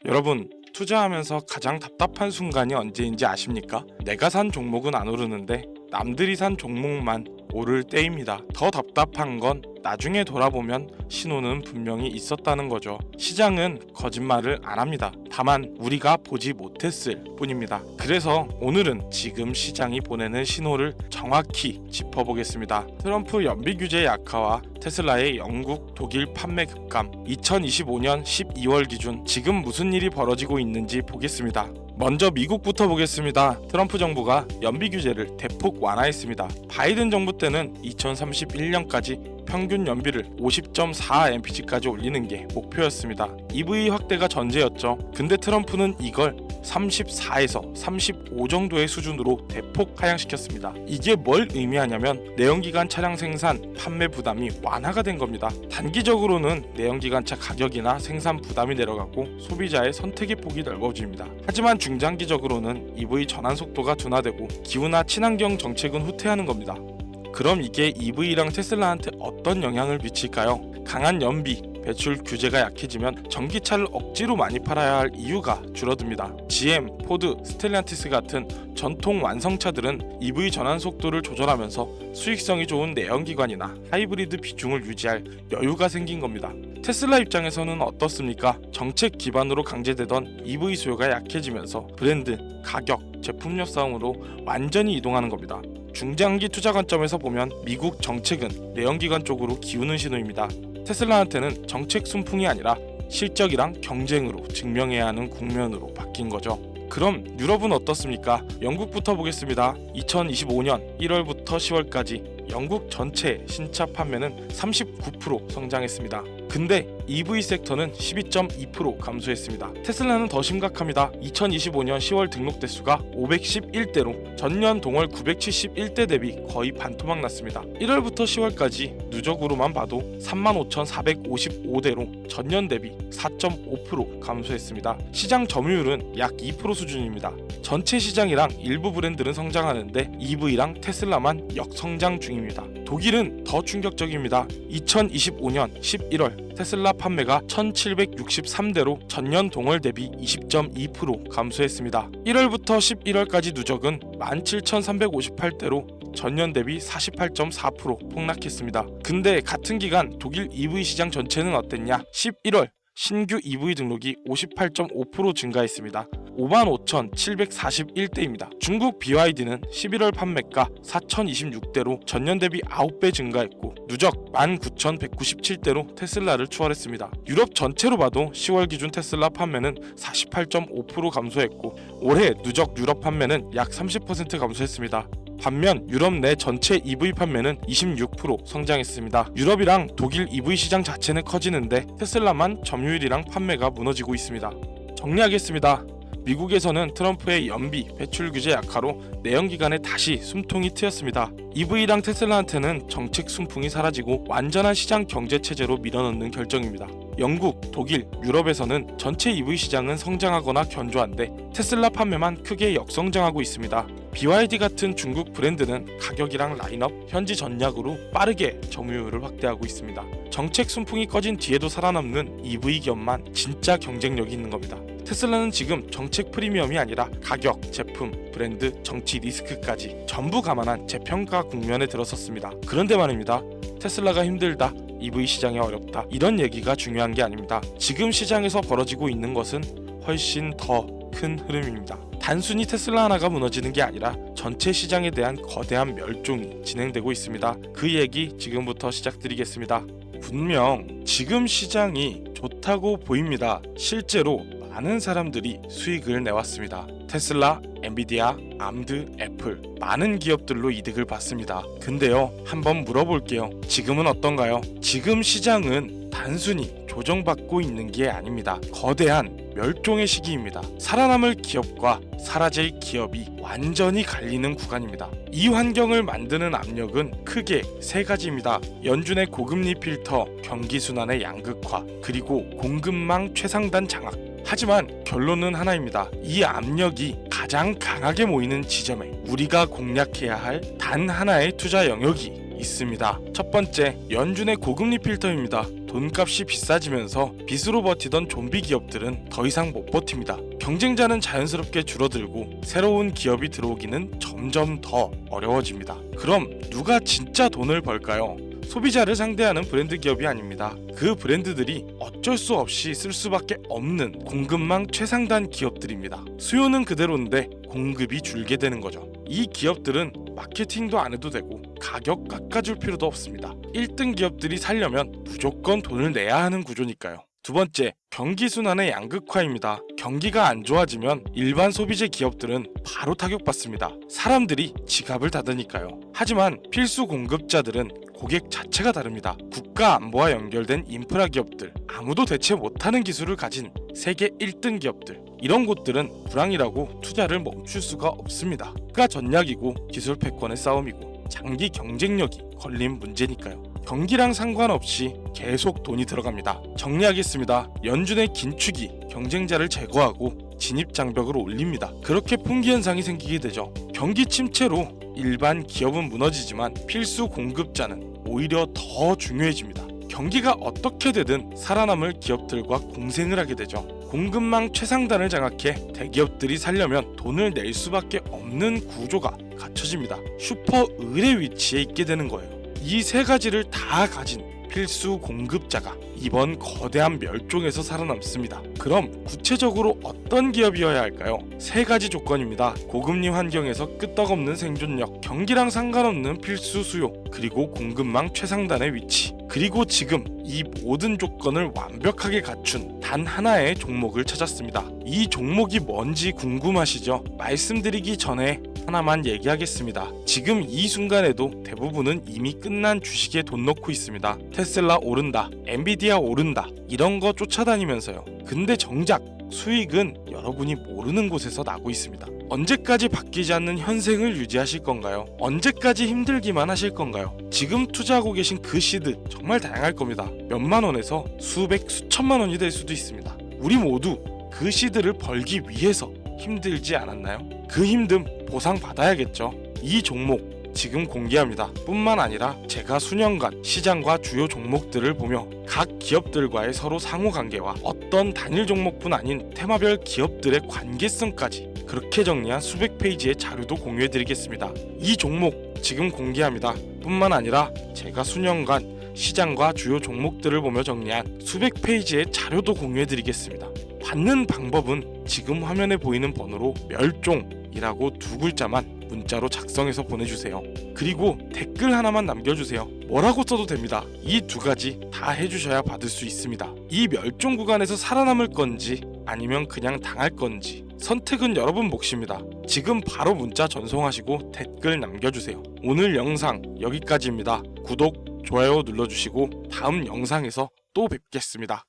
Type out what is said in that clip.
여러분, 투자하면서 가장 답답한 순간이 언제인지 아십니까? 내가 산 종목은 안 오르는데 남들이 산 종목만 오를 때입니다. 더 답답한 건 나중에 돌아보면 신호는 분명히 있었다는 거죠. 시장은 거짓말을 안 합니다. 다만 우리가 보지 못했을 뿐입니다. 그래서 오늘은 지금 시장이 보내는 신호를 정확히 짚어보겠습니다. 트럼프 연비 규제 약화와 테슬라의 영국, 독일 판매 급감, 2025년 12월 기준 지금 무슨 일이 벌어지고 있는지 보겠습니다. 먼저 미국부터 보겠습니다. 트럼프 정부가 연비 규제를 대폭 완화했습니다. 바이든 정부 때는 2031년까지 평균 연비를 50.4mpg까지 올리는 게 목표였습니다. EV 확대가 전제였죠. 근데 트럼프는 이걸 34에서 35 정도의 수준으로 대폭 하향시켰습니다. 이게 뭘 의미하냐면 내연기관 차량 생산, 판매 부담이 완화가 된 겁니다. 단기적으로는 내연기관차 가격이나 생산 부담이 내려가고 소비자의 선택의 폭이 넓어집니다. 하지만 중장기적으로는 EV 전환 속도가 둔화되고 기후나 친환경 정책은 후퇴하는 겁니다. 그럼 이게 EV랑 테슬라한테 어떤 영향을 미칠까요? 강한 연비, 배출 규제가 약해지면 전기차를 억지로 많이 팔아야 할 이유가 줄어듭니다. GM, 포드, 스텔란티스 같은 전통 완성차들은 EV 전환 속도를 조절하면서 수익성이 좋은 내연기관이나 하이브리드 비중을 유지할 여유가 생긴 겁니다. 테슬라 입장에서는 어떻습니까? 정책 기반으로 강제되던 EV 수요가 약해지면서 브랜드, 가격, 제품력 싸움으로 완전히 이동하는 겁니다. 중장기 투자 관점에서 보면 미국 정책은 내연기관 쪽으로 기우는 신호입니다. 테슬라한테는 정책 순풍이 아니라 실적이랑 경쟁으로 증명해야 하는 국면으로 바뀐 거죠. 그럼 유럽은 어떻습니까? 영국부터 보겠습니다. 2025년 1월부터 10월까지 영국 전체 신차 판매는 39% 성장했습니다. 근데 EV 섹터는 12.2% 감소했습니다. 테슬라는 더 심각합니다. 2025년 10월 등록 대수가 511대로 전년 동월 971대 대비 거의 반토막 났습니다. 1월부터 10월까지 누적으로만 봐도 35,455대로 전년 대비 4.5% 감소했습니다. 시장 점유율은 약 2% 수준입니다. 전체 시장이랑 일부 브랜드는 성장하는데 EV랑 테슬라만 역성장 중입니다. 독일은 더 충격적입니다. 2025년 11월 테슬라 판매가 1,763대로 전년 동월 대비 20.2% 감소했습니다. 1월부터 11월까지 누적은 17,358대로 전년 대비 48.4% 폭락했습니다. 근데 같은 기간 독일 EV 시장 전체는 어땠냐? 11월 신규 EV 등록이 58.5% 증가했습니다. 55,741대입니다. 중국 BYD는 11월 판매가 4,026대로 전년 대비 9배 증가했고 누적 19,197대로 테슬라를 추월했습니다. 유럽 전체로 봐도 10월 기준 테슬라 판매는 48.5% 감소했고 올해 누적 유럽 판매는 약 30% 감소했습니다. 반면 유럽 내 전체 EV 판매는 26% 성장했습니다. 유럽이랑 독일 EV 시장 자체는 커지는데 테슬라만 점유율이랑 판매가 무너지고 있습니다. 정리하겠습니다. 미국에서는 트럼프의 연비, 배출 규제 약화로 내연기관에 다시 숨통이 트였습니다. EV랑 테슬라한테는 정책 순풍이 사라지고 완전한 시장 경제 체제로 밀어넣는 결정입니다. 영국, 독일, 유럽에서는 전체 EV 시장은 성장하거나 견조한데 테슬라 판매만 크게 역성장하고 있습니다. BYD 같은 중국 브랜드는 가격이랑 라인업, 현지 전략으로 빠르게 점유율을 확대하고 있습니다. 정책 순풍이 꺼진 뒤에도 살아남는 EV 기업만 진짜 경쟁력이 있는 겁니다. 테슬라는 지금 정책 프리미엄이 아니라 가격, 제품, 브랜드, 정치 리스크까지 전부 감안한 재평가 국면에 들어섰습니다. 그런데 말입니다. 테슬라가 힘들다, EV 시장이 어렵다, 이런 얘기가 중요한 게 아닙니다. 지금 시장에서 벌어지고 있는 것은 훨씬 더 큰 흐름입니다. 단순히 테슬라 하나가 무너지는 게 아니라 전체 시장에 대한 거대한 멸종이 진행되고 있습니다. 그 얘기 지금부터 시작드리겠습니다. 분명 지금 시장이 좋다고 보입니다. 실제로 많은 사람들이 수익을 내왔습니다. 테슬라, 엔비디아, 암드, 애플 많은 기업들로 이득을 봤습니다. 근데요, 한번 물어볼게요. 지금은 어떤가요? 지금 시장은 단순히 조정받고 있는 게 아닙니다. 거대한 멸종의 시기입니다. 살아남을 기업과 사라질 기업이 완전히 갈리는 구간입니다. 이 환경을 만드는 압력은 크게 세 가지입니다. 연준의 고금리 필터, 경기 순환의 양극화, 그리고 공급망 최상단 장악. 하지만 결론은 하나입니다. 이 압력이 가장 강하게 모이는 지점에 우리가 공략해야 할 단 하나의 투자 영역이 있습니다. 첫 번째, 연준의 고금리 필터입니다. 돈값이 비싸지면서 빚으로 버티던 좀비 기업들은 더 이상 못 버팁니다. 경쟁자는 자연스럽게 줄어들고 새로운 기업이 들어오기는 점점 더 어려워집니다. 그럼 누가 진짜 돈을 벌까요? 소비자를 상대하는 브랜드 기업이 아닙니다. 그 브랜드들이 어쩔 수 없이 쓸 수밖에 없는 공급망 최상단 기업들입니다. 수요는 그대로인데 공급이 줄게 되는 거죠. 이 기업들은 마케팅도 안 해도 되고 가격 깎아줄 필요도 없습니다. 1등 기업들이 살려면 무조건 돈을 내야 하는 구조니까요. 두 번째, 경기 순환의 양극화입니다. 경기가 안 좋아지면 일반 소비재 기업들은 바로 타격받습니다. 사람들이 지갑을 닫으니까요. 하지만 필수 공급자들은 고객 자체가 다릅니다. 국가 안보와 연결된 인프라 기업들, 아무도 대체 못하는 기술을 가진 세계 1등 기업들, 이런 곳들은 불황이라고 투자를 멈출 수가 없습니다. 국가 전략이고 기술 패권의 싸움이고 장기 경쟁력이 걸린 문제니까요. 경기랑 상관없이 계속 돈이 들어갑니다. 정리하겠습니다. 연준의 긴축이 경쟁자를 제거하고 진입 장벽을 올립니다. 그렇게 품귀 현상이 생기게 되죠. 경기 침체로 일반 기업은 무너지지만 필수 공급자는 오히려 더 중요해집니다. 경기가 어떻게 되든 살아남을 기업들과 공생을 하게 되죠. 공급망 최상단을 장악해 대기업들이 살려면 돈을 낼 수밖에 없는 구조가 갖춰집니다. 슈퍼 을의 위치에 있게 되는 거예요. 이 세 가지를 다 가진 필수 공급자가 이번 거대한 멸종에서 살아남습니다. 그럼 구체적으로 어떤 기업이어야 할까요? 세 가지 조건입니다. 고금리 환경에서 끄떡없는 생존력, 경기랑 상관없는 필수 수요, 그리고 공급망 최상단의 위치. 그리고 지금 이 모든 조건을 완벽하게 갖춘 단 하나의 종목을 찾았습니다. 이 종목이 뭔지 궁금하시죠? 말씀드리기 전에 하나만 얘기하겠습니다. 지금 이 순간에도 대부분은 이미 끝난 주식에 돈 넣고 있습니다. 테슬라 오른다, 엔비디아 오른다, 이런 거 쫓아다니면서요. 근데 정작 수익은 여러분이 모르는 곳에서 나고 있습니다. 언제까지 바뀌지 않는 현생을 유지하실 건가요? 언제까지 힘들기만 하실 건가요? 지금 투자하고 계신 그 시드 정말 다양할 겁니다. 몇만 원에서 수백, 수천만 원이 될 수도 있습니다. 우리 모두 그 시드를 벌기 위해서 힘들지 않았나요? 그 힘듦 보상받아야겠죠. 이 종목 지금 공개합니다. 뿐만 아니라 제가 수년간 시장과 주요 종목들을 보며 각 기업들과의 서로 상호관계와 어떤 단일 종목뿐 아닌 테마별 기업들의 관계성까지 그렇게 정리한 수백 페이지의 자료도 공유해드리겠습니다. 이 종목 지금 공개합니다. 뿐만 아니라 제가 수년간 시장과 주요 종목들을 보며 정리한 수백 페이지의 자료도 공유해드리겠습니다. 받는 방법은 지금 화면에 보이는 번호로 멸종이라고 2글자만 문자로 작성해서 보내주세요. 그리고 댓글 하나만 남겨주세요. 뭐라고 써도 됩니다. 이 2가지 다 해주셔야 받을 수 있습니다. 이 멸종 구간에서 살아남을 건지 아니면 그냥 당할 건지 선택은 여러분 몫입니다. 지금 바로 문자 전송하시고 댓글 남겨주세요. 오늘 영상 여기까지입니다. 구독, 좋아요 눌러주시고 다음 영상에서 또 뵙겠습니다.